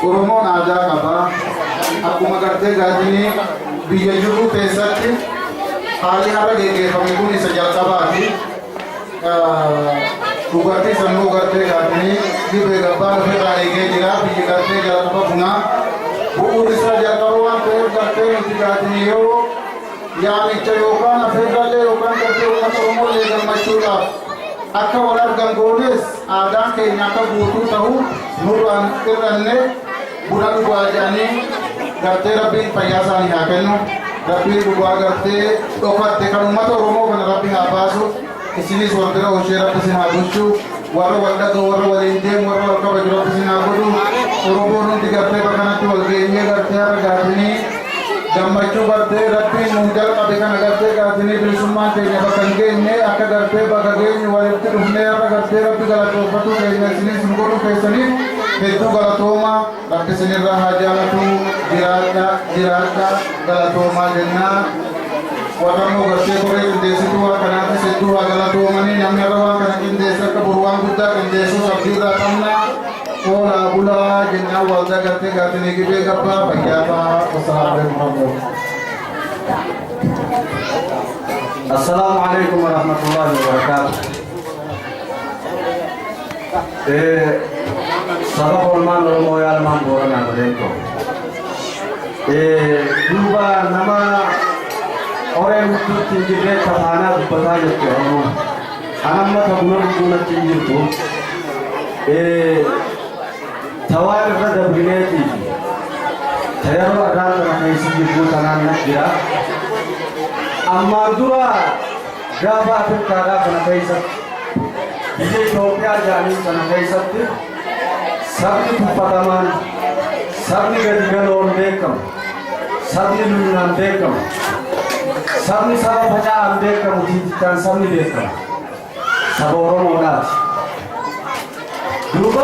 Oromoon aadaa qaba. Akkuma gartee gaazini biyya jiru keessatti haalli har'a geggeeffame kun isa jalqabaati. Dubartii sammuu gartee gaazini dhibee gabbaan ofirraa eegee jira. Biyyi gartee jalqaba bunaa bu'uun isaa jalqaba waan ta'eef gartee nuti gaazini yoo yaamicha yookaan afeerraallee yookaan gartee uummata Oromoolee gammachuudhaaf akka wal argan goones aadaan keenya akka guutuu ta'u nurraan irranne buna dhugaa jedhanii gartee rabbiin fayyaa isaanii haa kennu. Rabbiin dhugaa gartee dhokatte kan uummata Oromoo kana rabbi haa baasu. Isinis waldira hoshee rabbi isin haa bulchu. Warra wal dhaga'u warra waliin deemu warra wal kabaju rabbi isin haa godhu. Oromoon hundi gartee bakkanatti wal geenyee gartee har'a gaatinii gammachuu gartee rabbiin nuun jalqabe kana gartee gaatinii bilisummaan keenya bakka hin geenye akka gartee bakka geenye walitti dhufnee har'a gartee rabbi galatoofatu keenya isinis nu godhu keessaniif hedduu galatooma bakka isinirraa haa jaalatu jiraadha galatoomaa jennaa. Warra immoo gartee koree qindeessituu waa kanaafis hedduu haa galatoomanii namni har'a waan kana qindeesse akka boru waan guddaa qindeessuus abdiirraa qabna. Ola bula jenna walda gartee gaatinii gibee gabbaa fayyaafaa wasalaamu Assalamu alaikum warahmatullahi wabarakatuh. Sabab olman Oromoo yaalmaan Booranaa godheento. Duuba nama oree huccuutti hin jirre tafaanaa dubbataa jirtu Oromoo. Anammata buna dhugguunatti hin jirtu. Tawaan irra dabrineeti tayaroo adaan kana keessa jibbuu tanaan jira. Ammaan dura gaafa Afrikaadhaa kana keessatti biyya Itoophiyaa jedhanii kana keessatti sabni tuffatamaan sabni gadi galoon beekamu sabni lulnaan beekamu sabni saba faca'aan beekamu tiitichaan sabni beekamu saba Oromoodhaati. Duuba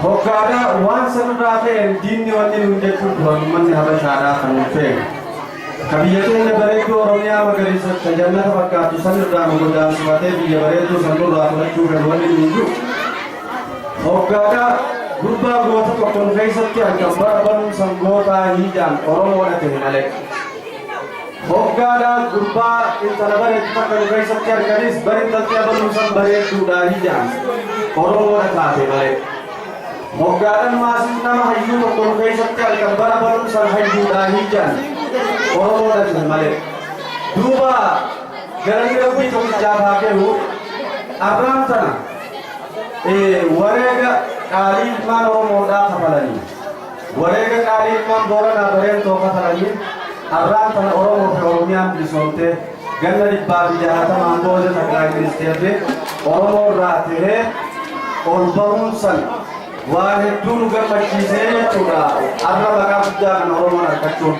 hoggaadhaa waan sanarraa ta'een diinni wanni nuun jechuun turan uummanni habashaadhaa kan fe'e. Ka biyya keenya bareedduu Oromiyaa magariisatti kan jannata fakkaatu sanirraa nu godaansifatee biyya bareedduu sanurraa fudhachuu kan wanni nuun jiru. Hoggaadhaa gurbaa goota tokkoon keessatti argamu bara barumsan gootaa hiijaan Oromoodha ta'e malee. Hoggaadhaa gurbaa intala bareedduu takka nu keessatti arganis bareeddatti barumsan bareedduudhaa hiijaan Oromoodha taate malee. Hoggaadhaan maasis nama hayyuu tokko nu keessatti argamu bara barumsan hayyuudhaa hiijaan Oromoodha ta'e malee. Duuba garanii rabbii tokkichaaf haa kennu arraan tana wareega qaalii ilmaan Oromoodhaa kafalanii wareega qaalii ilmaan Booranaa bareentoo kafalanii arraan tana Oromoo fi Oromiyaan bilisoomtee ganna 160 booda Taqlaa Ministeerri Oromoo irraa ta'ee ol bahuun san waan hedduu nu gammachiisee jechuudha. Arra maqaa guddaa kan Oromoon argachuun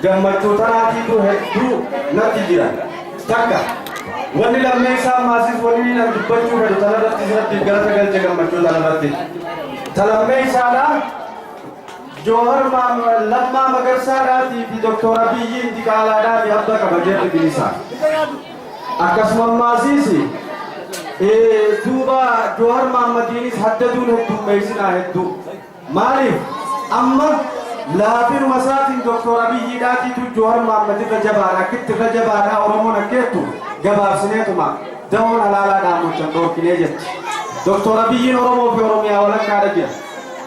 gammachuu tanaatiitu hedduu natti jira. Takka wanni lammeessaa maasis wanni nan dubbachuu fedhu tanarratti siratti galata galche gammachuu tanarratti. Talammeessaadhaan Joohar Lammaa Magarsaadhaatii fi Dr. Abiyyi Intiqaalaadhaa fi Abba Kabajeerri Bilisaa. Akkasuma maasiisi duuba Joohar Mahammadiinis haddaduun heddummeessinaa hedduu. Maaliif amma laafiruma isaatiin Dr. Abiyyiidhaatiitu Joohar Mahammad irra jabaadha. Akkitti irra jabaadhaa Oromoon akkeettu gabaabsineetuma dahoon alaalaadhaan muchan dhoorkinee jetti. Dr. Abiyyiin Oromoo fi Oromiyaa walakkaadha jira.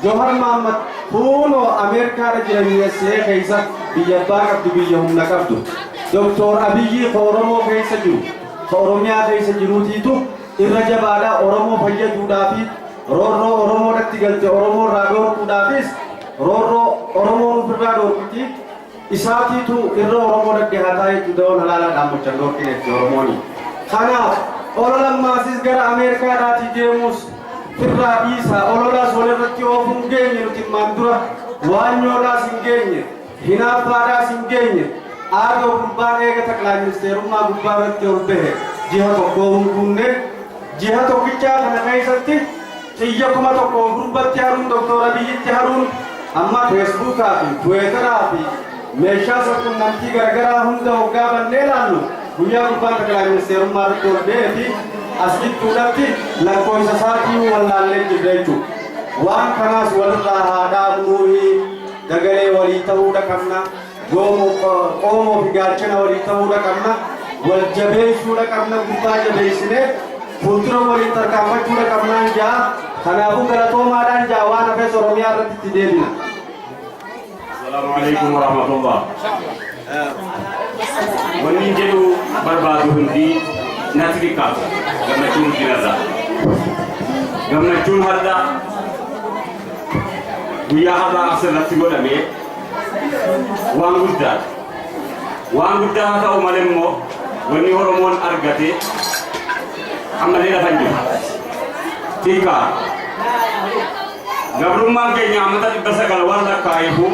Joohar Mahammad kunoo Ameerikaadha jira USA keessa biyya abbaa qabdu biyya humna qabdu. Dr. Abiyyi ka Oromoo keessa jiru ka Oromiyaa keessa jiruutiitu irra jabaadhaa Oromoo fayyaduudhaa fi roorroo Oromoodhatti galte Oromoo irraa dhoorkuudhaafis roorroo Oromoon ofirraa dhoorkuti isaatiitu irra Oromoo dhaggeeffataa jechuudha dahoon alaalaadhaan muchan dhoorkineetti Oromooni. Kanaaf olola maasis gara Ameerikaadhaati deemus firraa dhiisaa ololaas walirratti oofuun geenye nuti maan dura waanyoodhaas hin geenye hinaaffaadhaas hin geenye aadoo gubbaan eega Taqlaa Ministeerummaa gubbaa irratti ol bahe jiha tokkoo hunkuunne jiha tokkichaa kana keessatti xiyya 1,000 gurbatti haruun Dr. Abiyyitti haruun amma Feesbuukaa fi Tiweetaraa fi meeshaa quunnamtii garagaraa hunda hoggaa bannee ilaallu guyyaa gubbaan Taqlaa Ministeerummaa irratti ol bahee fi asli tudatti lakkoisa saatii wallaallee jirreechu waan kanaas walirraa haadhaa nuuhi dagalee walii ta'uudha qabna qoomoo fi gaachana walii ta'uudha qabna wal jabeessuudha qabna gubbaa jabeessinee fuuldura walii tarkaanfachuudha qabnaan jaa kanaafuu galatoomaadhaan jaa waan hafees oromiyaa irratti itti deebina. Assalamu alaikum warahmatullah. Wanni jedhu barbaadu hundi natti dhiqqaatu gammachuun dinarra gammachuun hadda guyyaa har'aa asirratti godhame waan guddaa haa ta'u malee immoo wanni Oromoon argate ammallee lafa hin jiru xiqqaa gabrummaan keenya ammata 900 waan lakkaa'eefu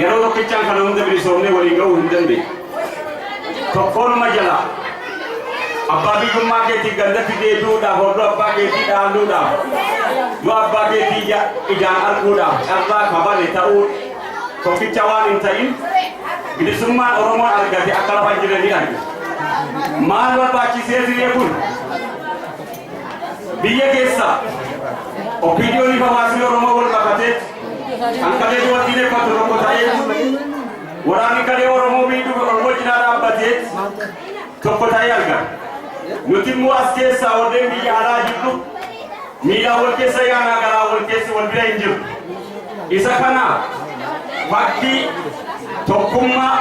yeroo tokkichaan kana hunda bilisoomnee waliin ga'uu hin dandeenye tokkoonuma jala abbaa biyyummaa keetii gandatti deebi'uudhaaf hordoo abbaa keetii dhaaluudhaaf yoo abbaa keetii ijaan arguudhaaf carraa kabale ta'uu tokkicha waan hin ta'in bilisummaan Oromoon argate akka lafa hin jirre ni arge maal barbaachisee siree kun biyya keessa opiiniyoonii hawaasni Oromoo wal qabatee angkalee duwwaa diineffatu tokko ta'ee waraanni kalee Oromoo miidhuu Oromoo cinaa dhaabbatee tokko ta'ee argama. Nuti immoo as keessaa warreen biyya alaa jirru miidhaa wal keessa yaanaa garaa wal keessa wal bira hin jiru. Isa kanaaf fakkii tokkummaa